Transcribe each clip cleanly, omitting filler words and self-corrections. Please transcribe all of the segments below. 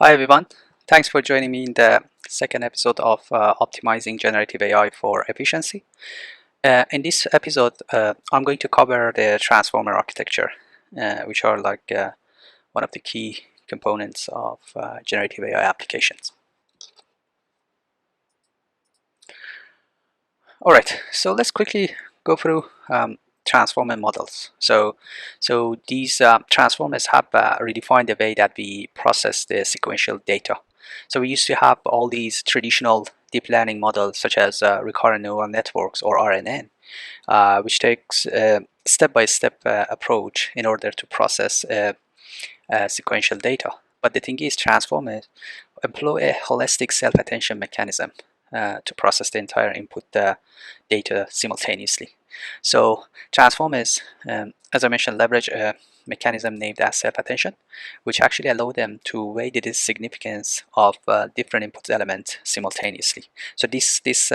Hi everyone, thanks for joining me in the second episode of Optimizing Generative AI for Efficiency. In this episode, I'm going to cover the transformer architecture, which are one of the key components of generative AI applications. Alright, so let's quickly go through transformer models. So these transformers have redefined the way that we process the sequential data. So we used to have all these traditional deep learning models such as recurrent neural networks or RNN, which takes a step-by-step approach in order to process sequential data. But the thing is, transformers employ a holistic self-attention mechanism to process the entire input data simultaneously. So transformers, as I mentioned, leverage a mechanism named as self-attention, which actually allow them to weigh the significance of different input elements simultaneously. So this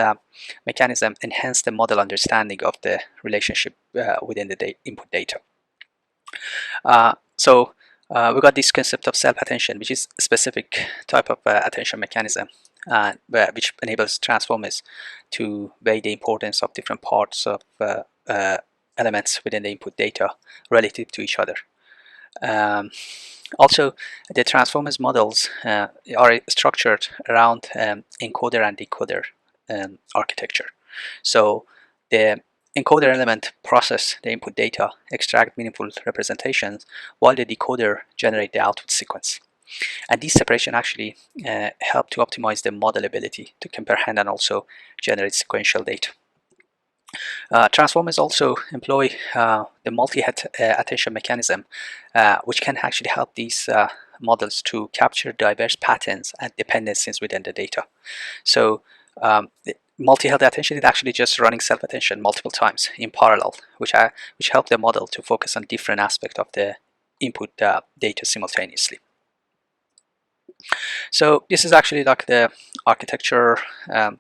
mechanism enhances the model understanding of the relationship within the input data. We got this concept of self-attention, which is a specific type of attention mechanism, which enables transformers to weigh the importance of different parts of elements within the input data relative to each other. Also, the transformers models are structured around encoder and decoder architecture. So the encoder element process the input data, extract meaningful representations, while the decoder generate the output sequence. And this separation actually help to optimize the model ability to comprehend and also generate sequential data. Transformers also employ the multi-head attention mechanism, which can actually help these models to capture diverse patterns and dependencies within the data. So multi-head attention is actually just running self-attention multiple times in parallel, which help the model to focus on different aspects of the input data simultaneously. So this is actually like the architecture,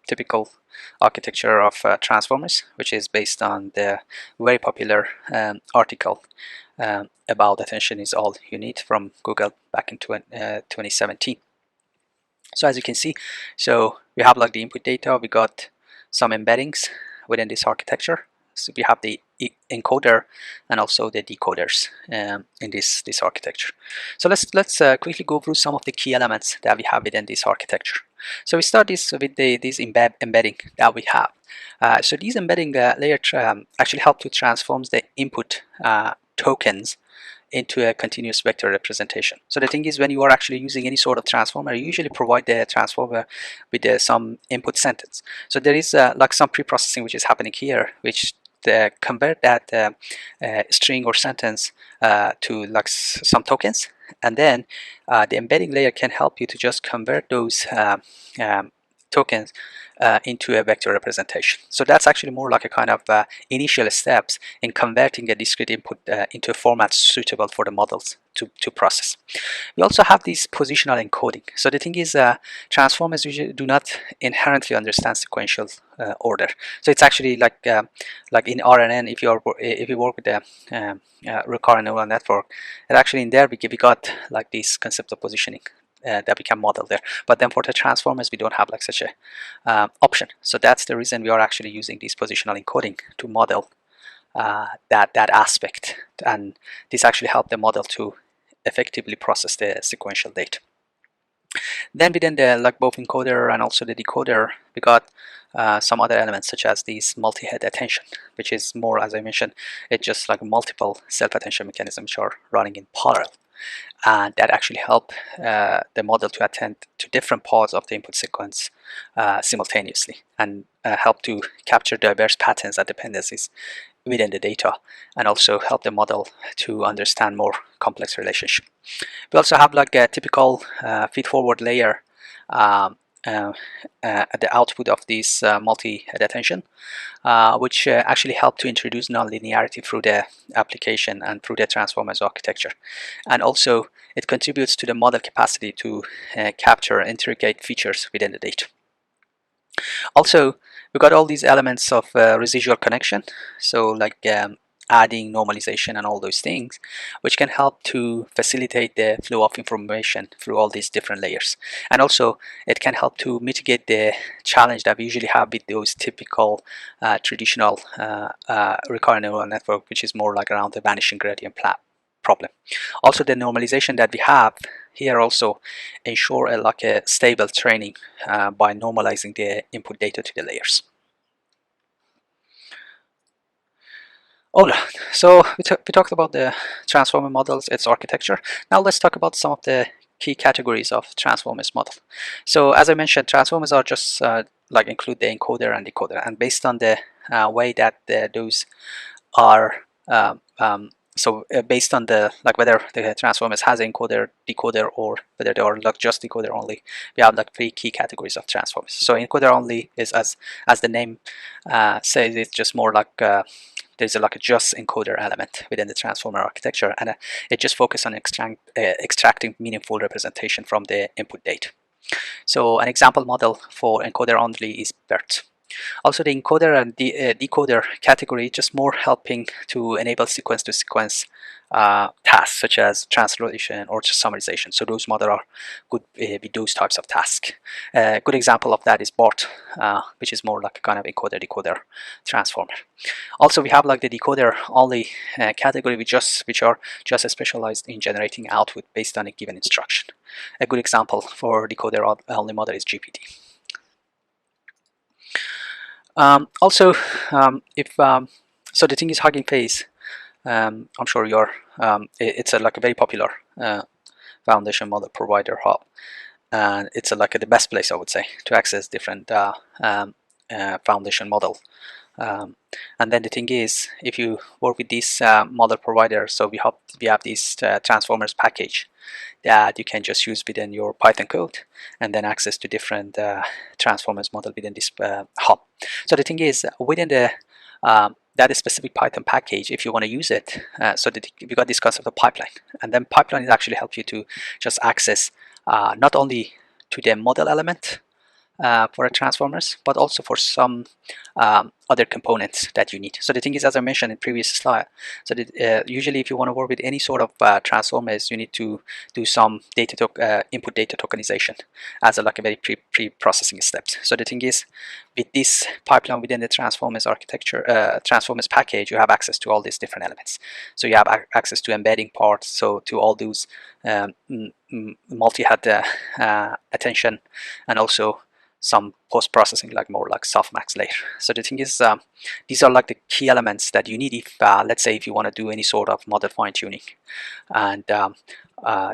typical architecture of transformers, which is based on the very popular article about attention is all you need from Google back in 2017. So as you can see, so we have like the input data, we got some embeddings within this architecture. So we have the encoder and also the decoders in this architecture. So let's quickly go through some of the key elements that we have within this architecture. So we start this with this embedding that we have. So these embedding layer actually help to transform the input tokens into a continuous vector representation. So the thing is, when you are actually using any sort of transformer, you usually provide the transformer with some input sentence. So there is like some pre-processing which is happening here, which convert that string or sentence to like some tokens, and then the embedding layer can help you to just convert those tokens into a vector representation. So that's actually more like a kind of initial steps in converting a discrete input into a format suitable for the models to process. We also have this positional encoding. So the thing is, transformers usually do not inherently understand sequential order. So it's actually like in RNN, if you work with the recurrent neural network, and actually in there we got like this concept of positioning that we can model there. But then for the transformers, we don't have like such a option. So that's the reason we are actually using this positional encoding to model that aspect, and this actually helped the model to effectively process the sequential data. Then within the like both encoder and also the decoder, we got some other elements such as these multi-head attention, which is more, as I mentioned, it's just like multiple self-attention mechanisms which are running in parallel, and that actually help the model to attend to different parts of the input sequence simultaneously, and help to capture diverse patterns and dependencies within the data, and also help the model to understand more complex relationship. We also have like a typical feed-forward layer at the output of this multi-head attention, which actually help to introduce nonlinearity through the application and through the transformers architecture. And also it contributes to the model capacity to capture and interrogate features within the data. Also, we got all these elements of residual connection. So like adding normalization and all those things, which can help to facilitate the flow of information through all these different layers. And also it can help to mitigate the challenge that we usually have with those typical traditional recurrent neural network, which is more like around the vanishing gradient problem. Also, the normalization that we have here also ensure like a stable training by normalizing the input data to the layers. All right, so we talked about the transformer models, its architecture. Now let's talk about some of the key categories of transformers model. So as I mentioned, transformers are just like include the encoder and decoder, and based on the way that those are based on the like whether the transformers has encoder, decoder, or whether they are like just decoder only, we have like three key categories of transformers. So encoder only is, as the name says, it's just more like there's like a just encoder element within the transformer architecture, and it just focuses on extracting meaningful representation from the input data. So an example model for encoder only is BERT. Also, the encoder and the decoder category just more helping to enable sequence-to-sequence tasks such as translation or just summarization. So those models are good with those types of tasks. A good example of that is BART, which is more like a kind of encoder-decoder transformer. Also, we have like the decoder only category, which are just specialized in generating output based on a given instruction. A good example for decoder only model is GPT. Also, so the thing is Hugging Face. I'm sure you're. It's like a very popular foundation model provider hub, and it's like the best place, I would say, to access different foundation model. And then the thing is, if you work with this model provider, so we have this transformers package that you can just use within your Python code, and then access to different transformers model within this hub. So the thing is, within the that specific Python package, if you want to use it, so that we got this concept of pipeline, and then pipeline is actually help you to just access not only to the model element for transformers, but also for some other components that you need. So the thing is, as I mentioned in previous slide, so that, usually if you want to work with any sort of transformers, you need to do some input data tokenization as like a very pre-processing steps. So the thing is, with this pipeline within the transformers architecture, transformers package, you have access to all these different elements. So you have access to embedding parts, so to all those multi-head attention, and also some post-processing, like more like softmax layer. So the thing is, these are like the key elements that you need if let's say if you want to do any sort of model fine-tuning, and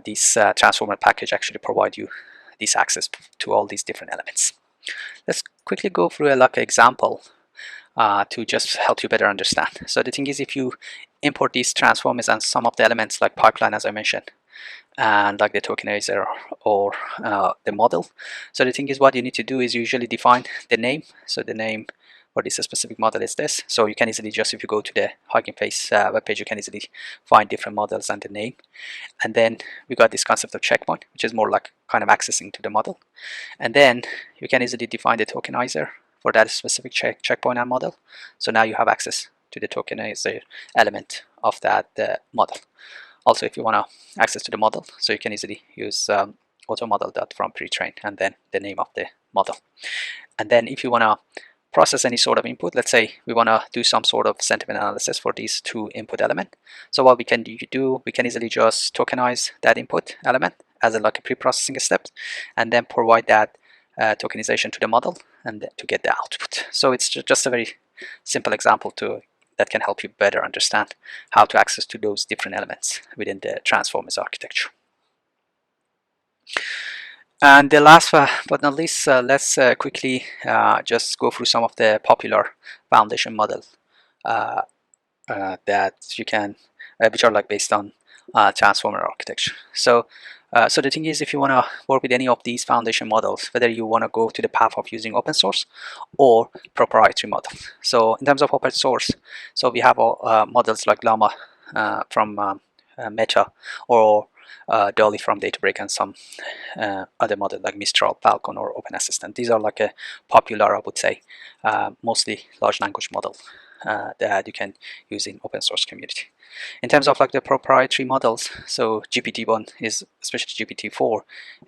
this transformer package actually provide you this access to all these different elements. Let's quickly go through like an example to just help you better understand. So the thing is, if you import these transformers and some of the elements like pipeline, as I mentioned, and like the tokenizer or the model. So the thing is, what you need to do is usually define the name. So the name for this specific model is this. So you can easily just, if you go to the Hugging Face webpage, you can easily find different models and the name. And then we got this concept of checkpoint, which is more like kind of accessing to the model. And then you can easily define the tokenizer for that specific checkpoint and model. So now you have access to the tokenizer element of that model. Also, if you want to access to the model, so you can easily use automodel.from pretrain and then the name of the model. And then if you want to process any sort of input, let's say we want to do some sort of sentiment analysis for these two input elements. So what we can do, we can easily just tokenize that input element as like a pre-processing step, and then provide that tokenization to the model and to get the output. So it's just a very simple example that can help you better understand how to access to those different elements within the transformers architecture. And the last but not least, let's quickly just go through some of the popular foundation models that you can, which are like based on transformer architecture. So the thing is, if you want to work with any of these foundation models, whether you want to go to the path of using open source or proprietary model. So in terms of open source, so we have models like Llama from Meta, or Dolly from Databricks, and some other models like Mistral, Falcon, or Open Assistant. These are like a popular, I would say, mostly large language model that you can use in open source community. In terms of like the proprietary models, so GPT-1 is, especially GPT-4,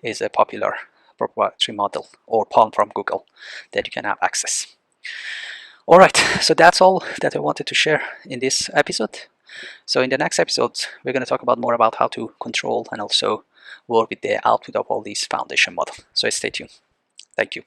is a popular proprietary model, or Palm from Google, that you can have access. All right, so that's all that I wanted to share in this episode. So in the next episode, we're going to talk about more about how to control and also work with the output of all these foundation models. So stay tuned. Thank you.